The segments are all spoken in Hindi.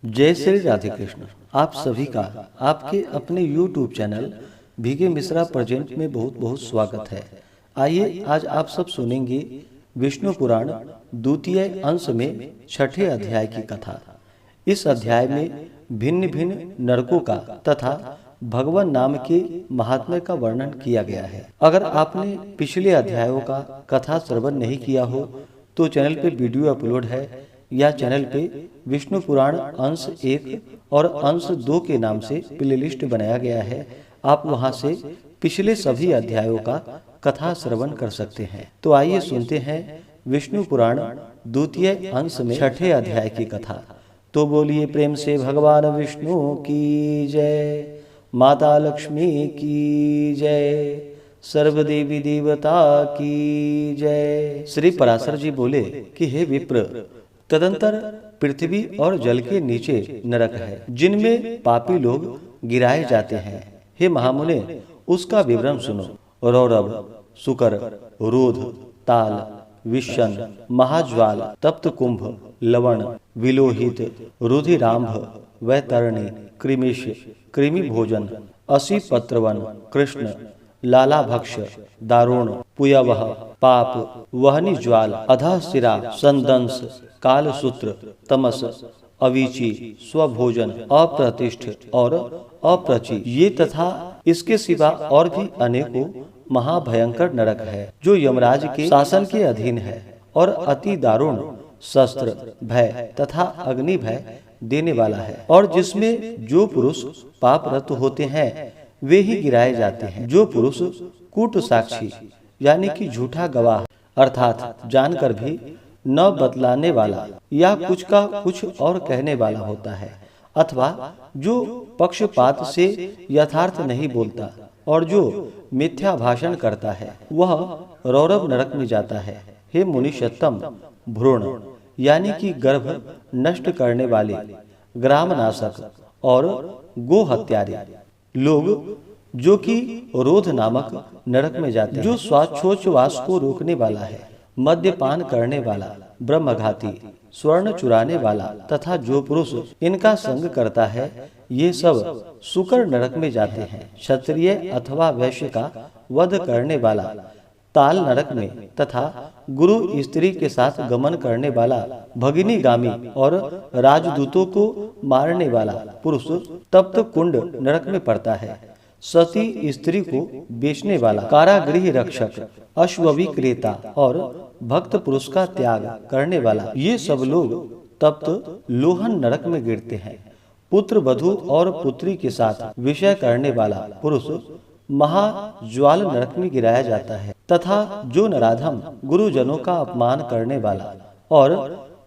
जय श्री राधे कृष्ण। आप सभी का आपके अपने YouTube चैनल भीगे मिश्रा प्रेजेंट में बहुत बहुत स्वागत है। आइए आज आप सब सुनेंगे विष्णु पुराण द्वितीय अंश में छठे अध्याय की कथा। इस अध्याय में भिन्न भिन्न नरकों का तथा भगवान नाम के महात्म्य का वर्णन किया गया है। अगर आपने पिछले अध्यायों का कथा श्रवण नहीं किया हो तो चैनल पे वीडियो अपलोड है या चैनल पे विष्णु पुराण अंश 1 और अंश 2 के नाम से प्लेलिस्ट बनाया गया है। आप वहां से पिछले सभी अध्यायों का कथा श्रवण कर सकते हैं। तो आइए सुनते हैं विष्णु पुराण द्वितीय अंश में छठे अध्याय की कथा। तो बोलिए प्रेम से भगवान विष्णु की जय, माता लक्ष्मी की जय, सर्वदेवी देवता की जय। श्री पराशर जी बोले कि हे विप्र, तदंतर पृथ्वी और जल के नीचे नरक है जिनमें पापी लोग गिराए जाते हैं। हे महामुने, उसका विवरण सुनो। रौरव, सुकर, रोध, ताल, विशन, महाज्वाल, तप्त कुंभ, लवण, विलोहित, रुधिरांभ, वैतरणी, कृमिश, कृमि भोजन, असी पत्रवन, कृष्ण, लाला भक्ष, दारुण, पुयवह, पाप, वहनी ज्वाल, अधः सिरा, संदंस, कालसूत्र, तमस, अवीची, स्वभोजन, अप्रतिष्ठ और अप्रचि, ये तथा इसके सिवा और भी अनेकों महाभयंकर नरक है जो यमराज के शासन के अधीन है और अति दारुण शस्त्र, भय तथा अग्नि भय देने वाला है, और जिसमें जो पुरुष पापरत होते हैं वे ही गिराए जाते हैं। जो पुरुष कूट साक्षी यानी कि झूठा गवाह अर्थात जानकर भी न बतलाने वाला या कुछ का कुछ और कहने वाला होता है, अथवा जो पक्षपात से यथार्थ नहीं बोलता और जो मिथ्या भाषण करता है, वह रौरव नरक में जाता है। हे मुनिषत्तम, भ्रूण यानी कि गर्भ नष्ट करने वाले, ग्राम नाशक और गो हत्यारे लोग जो कि रोध नामक नरक में जाते हैं। जो श्वासोच्छ्वास को रोकने वाला है, मद्यपान करने वाला, ब्रह्मघाती, स्वर्ण चुराने वाला तथा जो पुरुष इनका संग करता है, ये सब सुकर नरक में जाते हैं। क्षत्रिय अथवा वैश्य का वध करने वाला ताल नरक में तथा गुरु स्त्री के साथ गमन करने वाला भगिनीगामी और राजदूतों को मारने वाला पुरुष तप्त कुंड नरक में पड़ता है। सती स्त्री को बेचने वाला, कारागृह रक्षक, अश्वविक्रेता और भक्त पुरुष का त्याग करने वाला, ये सब लोग तप्त लोहन नरक में गिरते हैं। पुत्र वधू और पुत्री के साथ विषय करने वाला पुरुष महाज्वाल नरक में गिराया जाता है। तथा जो नराधम गुरुजनों का अपमान करने वाला और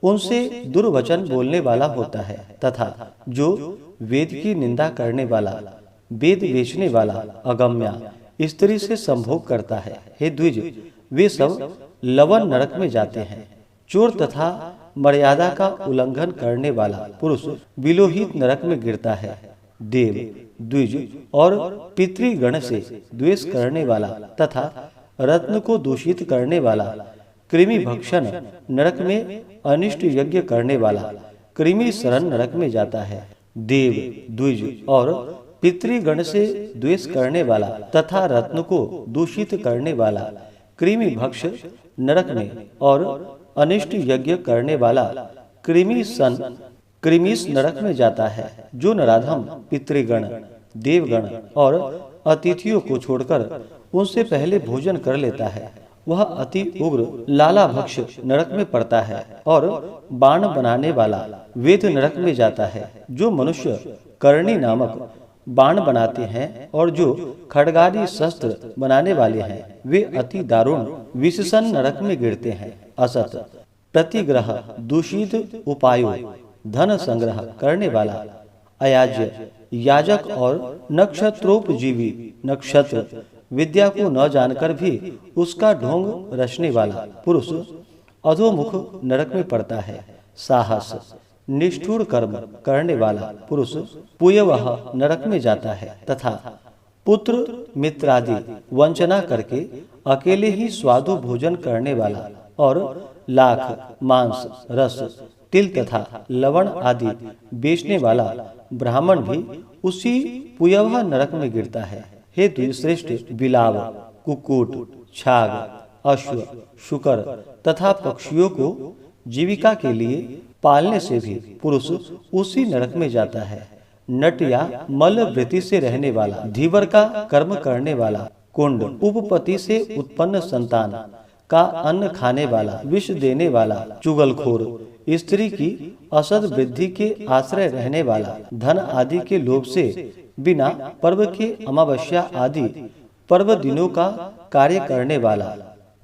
उनसे दुर्वचन बोलने वाला होता है, तथा जो वेद की निंदा करने वाला, वेद बेचने वाला, अगम्या स्त्री से संभोग करता है, हे द्विज, वे सब लवन नरक में जाते हैं। चोर तथा मर्यादा का उल्लंघन करने वाला पुरुष विलोहित नरक में गिरता है। देव, द्विज और पितृगण से द्वेष करने वाला तथा रत्न को दूषित करने वाला, कृमि भक्षण नरक में अनिष्ट यज्ञ करने वाला, कृमि शरण नरक में जाता है। देव, द्विज और पितृगण से द्वेष करने वाला तथा रत्न को दूषित करने वाला, कृमि भक्ष नरक में और अनिष्ट यज्ञ करने वाला कृमिस नरक में जाता है। जो नराधम पितृगण, देवगण और अतिथियों को छोड़कर उनसे पहले भोजन कर लेता है, वह अति उग्र लाला भक्ष नरक में पड़ता है। और बाण बनाने वाला वेद नरक में जाता है। जो मनुष्य करणी नामक बाण बनाते हैं और जो खड्गादि शस्त्र बनाने वाले हैं, वे अति दारुण विशेषण नरक में गिरते हैं। असत, प्रतिग्रह, दूषित उपायों, धन संग्रह करने वाला, अयाज्य, याजक और नक्षत्रोपजीवी, नक्षत्र विद्या को न जानकर भी उसका ढोंग रचने वाला पुरुष अधोमुख नरक में पड़ता है। साहस, निष्ठुर कर्म करने वाला पुरुष पुयवह नरक में जाता है। तथा पुत्र मित्रादि वंचना करके अकेले ही स्वादु भोजन करने वाला और लाख, मांस, रस, तिल तथा लवण आदि बेचने वाला ब्राह्मण भी उसी पुयवह नरक में गिरता है। हे द्विश्रेष्ठ, बिलाव, कुक्कुट, छाग, अश्व, शुकर तथा पक्षियों को जीविका के लिए पालने से भी पुरुष उसी नरक में जाता है। नट या मल वृत्ति से रहने वाला, धीवर का कर्म करने वाला, कुंड, उपपति से उत्पन्न संतान का अन्न खाने वाला, विष देने वाला, चुगलखोर, स्त्री की असद वृद्धि के आश्रय रहने वाला, धन आदि के लोभ से बिना पर्व के अमावस्या आदि पर्व दिनों का कार्य करने वाला,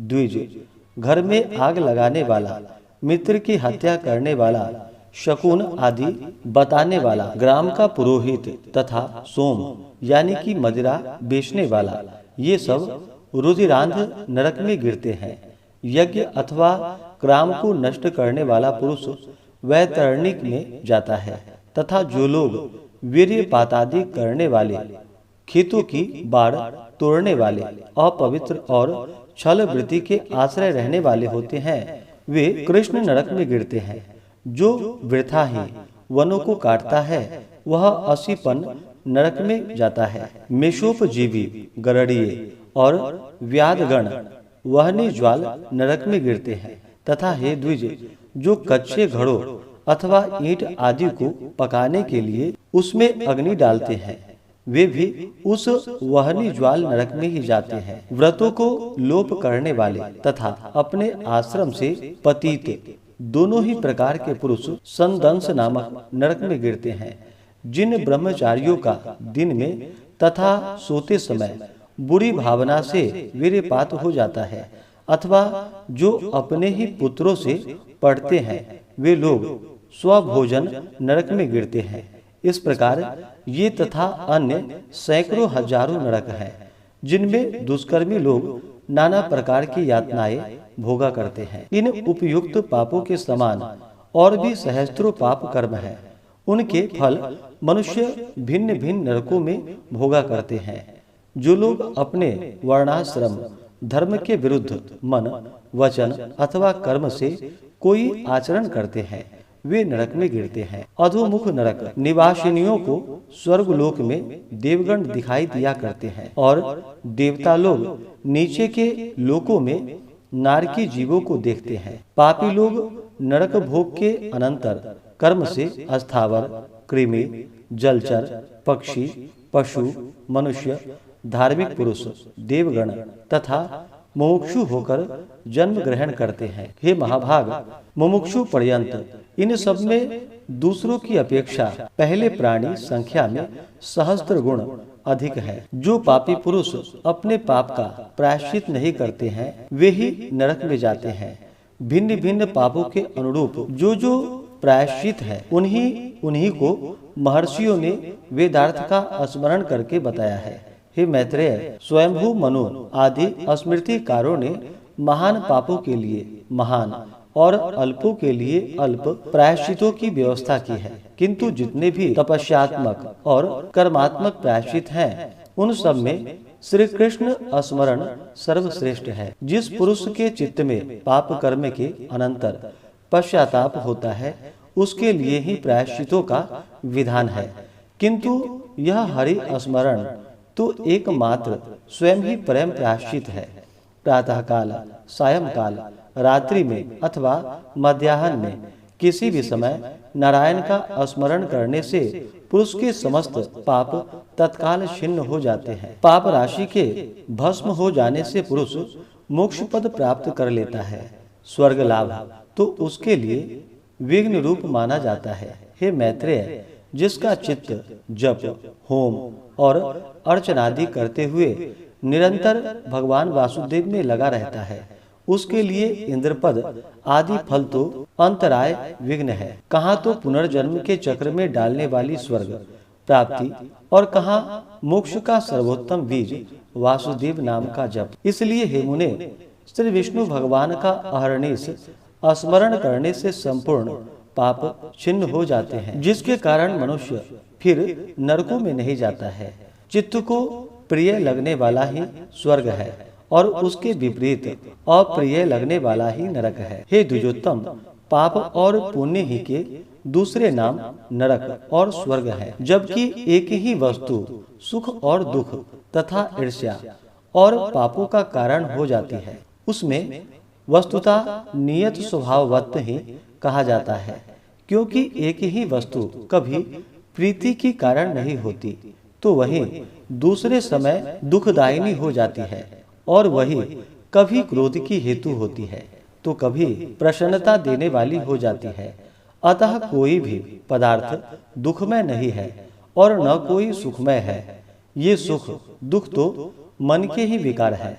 द्विज, घर में आग लगाने वाला, मित्र की हत्या करने वाला, शकुन आदि बताने वाला, ग्राम का पुरोहित तथा सोम यानी कि मदिरा बेचने वाला, ये सब रुधिरांध नरक में गिरते हैं। यज्ञ अथवा ग्राम को नष्ट करने वाला पुरुष वैतरणिक में जाता है तथा जो लोग वीर्यपात आदि करने वाले, खेतों की बाढ़ तोड़ने वाले, अपवित्र और छल वृत्ति के आश्रय रहने वाले होते हैं, वे कृष्ण नरक में गिरते हैं। जो वृथा ही वनों को काटता है वह असीपन नरक में जाता है। मेषोपजीवी, गरड़िए और व्याधगण वहनी ज्वाल नरक में गिरते हैं। तथा हे द्विज, जो कच्चे घड़ों अथवा ईंट आदि को पकाने के लिए उसमें अग्नि डालते हैं, वे भी उस वहनी ज्वाल नरक में ही जाते हैं। व्रतों को लोप करने वाले तथा अपने आश्रम से पतित दोनों ही प्रकार के पुरुष संदंश नामक नरक में गिरते हैं। जिन ब्रह्मचारियों का दिन में तथा सोते समय बुरी भावना से वीर्यपात हो जाता है अथवा जो अपने ही पुत्रों से पढ़ते हैं, वे लोग स्वभोजन नरक में गिरते हैं। इस प्रकार ये तथा अन्य सैकड़ों हजारों नरक हैं, जिनमें दुष्कर्मी लोग नाना प्रकार की यातनाएं भोगा करते हैं। इन उपयुक्त पापों के समान और भी सहस्त्रों पाप कर्म हैं। उनके फल मनुष्य भिन्न भिन्न नरकों में भोगा करते हैं। जो लोग अपने वर्णाश्रम धर्म के विरुद्ध मन, वचन अथवा कर्म से कोई आचरण करते हैं, वे नरक में गिरते हैं। अधोमुख नरक निवासिनियों को स्वर्गलोक में देवगण दिखाई दिया करते हैं और देवता लोग नीचे के लोकों में नारकी जीवों को देखते हैं। पापी लोग नरक भोग के अनंतर कर्म से अस्थावर, कृमि, जलचर, पक्षी, पशु, मनुष्य, धार्मिक पुरुष, देवगण तथा मुमुक्षु होकर जन्म ग्रहण करते हैं। हे महाभाग, मुमुक्षु पर्यंत इन सब में दूसरों की अपेक्षा पहले प्राणी संख्या में सहस्त्र गुण अधिक है। जो पापी पुरुष अपने पाप का प्रायश्चित नहीं करते हैं, वे ही नरक में जाते हैं। भिन्न भिन्न पापों के अनुरूप जो जो प्रायश्चित है, उन्हीं को महर्षियों ने वेदार्थ का स्मरण करके बताया है। हे मैत्रेय, स्वयंभू मनु आदि स्मृतिकारों ने महान पापों के लिए महान और अल्पों के लिए अल्प प्रायश्चितों की व्यवस्था की है। किंतु जितने भी तपस्यात्मक और कर्मात्मक प्रायश्चित हैं, उन सब में श्री कृष्ण स्मरण सर्वश्रेष्ठ है। जिस पुरुष के चित्त में पाप कर्म के अनंतर पश्चाताप होता है, उसके लिए ही प्रायश्चितों का विधान है। किंतु यह हरि स्मरण तो एकमात्र स्वयं ही परम प्रायश्चित है। प्रातः काल, सायंकाल, रात्रि में अथवा मध्याह्न में किसी भी समय नारायण का स्मरण करने से पुरुष के समस्त पाप तत्काल छिन्न हो जाते हैं। पाप राशि के भस्म हो जाने से पुरुष मोक्ष पद प्राप्त कर लेता है। स्वर्ग लाभ तो उसके लिए विघ्न रूप माना जाता है। हे मैत्रेय, जिसका चित्त जप, होम और अर्चनादि करते हुए निरंतर भगवान वासुदेव में लगा रहता है, उसके लिए इंद्रपद आदि फल तो अंतराय विघ्न है। कहाँ तो पुनर्जन्म के चक्र में डालने वाली स्वर्ग प्राप्ति और कहाँ मोक्ष का सर्वोत्तम बीज वासुदेव नाम का जप। इसलिए हे मुने, श्री विष्णु भगवान का अहर्निश स्मरण करने से संपूर्ण पाप छिन्न हो जाते हैं, जिसके कारण मनुष्य फिर नरकों में नहीं जाता है। चित्त को प्रिय लगने वाला ही स्वर्ग है और उसके विपरीत अप्रिय लगने वाला ही नरक है। हे द्विजोत्तम, पाप और पुण्य ही के दूसरे नाम नरक और स्वर्ग है। जबकि एक ही वस्तु सुख और दुख तथा ईर्ष्या और पापों का कारण हो जाती है, उसमें वस्तुतः नियत स्वभाववत ही कहा जाता है। क्योंकि एक ही वस्तु कभी प्रीति की कारण नहीं होती, तो वही दूसरे समय दुखदायिनी हो जाती है, और वही कभी क्रोध की हेतु होती है तो कभी प्रसन्नता देने वाली हो जाती है। अतः कोई भी पदार्थ दुखमय नहीं है और न कोई सुखमय है। ये सुख दुख तो मन के ही विकार है।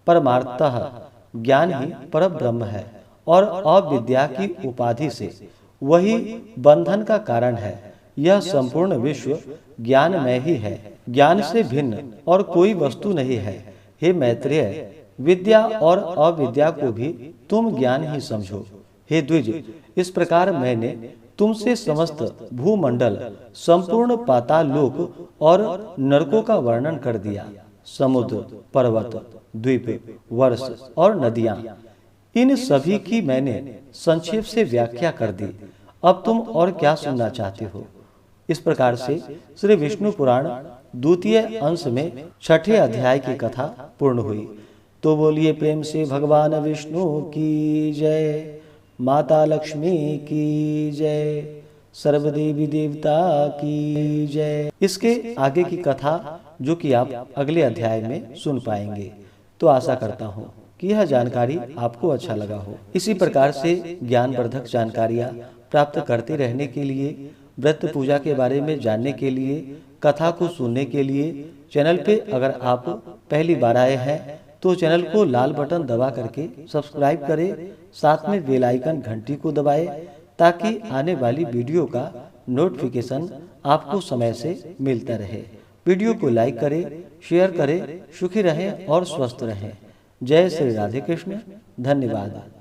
परमार्थतः ज्ञान ही परब्रह्म है और अविद्या की उपाधि से वही बंधन का कारण है। यह संपूर्ण विश्व ज्ञानमय ही है, ज्ञान से भिन्न और कोई वस्तु नहीं है। हे मैत्रेय, विद्या और अविद्या को भी तुम ज्ञान ही समझो। हे द्विज, इस प्रकार मैंने तुमसे समस्त भूमंडल, संपूर्ण पाताल लोक और नरकों का वर्णन कर दिया। समुद्र, पर्वत, द्वीप, वर्ष और नदियां, इन सभी की मैंने संक्षेप से व्याख्या कर दी। अब तुम और क्या सुनना चाहते हो? इस प्रकार से श्री विष्णु पुराण द्वितीय अंश में छठे अध्याय की कथा पूर्ण हुई। तो बोलिए प्रेम से भगवान विष्णु की जय, माता लक्ष्मी की जय, सर्वदेवी देवता की जय। इसके आगे की कथा जो कि आप अगले अध्याय में सुन पाएंगे। तो आशा करता हूँ कि यह जानकारी आपको अच्छा लगा हो। इसी प्रकार से ज्ञानवर्धक जानकारियाँ प्राप्त करते रहने के लिए, व्रत पूजा के बारे में जानने के लिए, कथा को सुनने के लिए चैनल पे अगर आप पहली बार आए हैं तो चैनल को लाल बटन दबा करके सब्सक्राइब करें, साथ में बेल आइकन घंटी को दबाएं ताकि आने वाली वीडियो का नोटिफिकेशन आपको समय से मिलता रहे। वीडियो को लाइक करें, शेयर करें। सुखी रहें और स्वस्थ रहें। जय श्री राधे कृष्ण। धन्यवाद।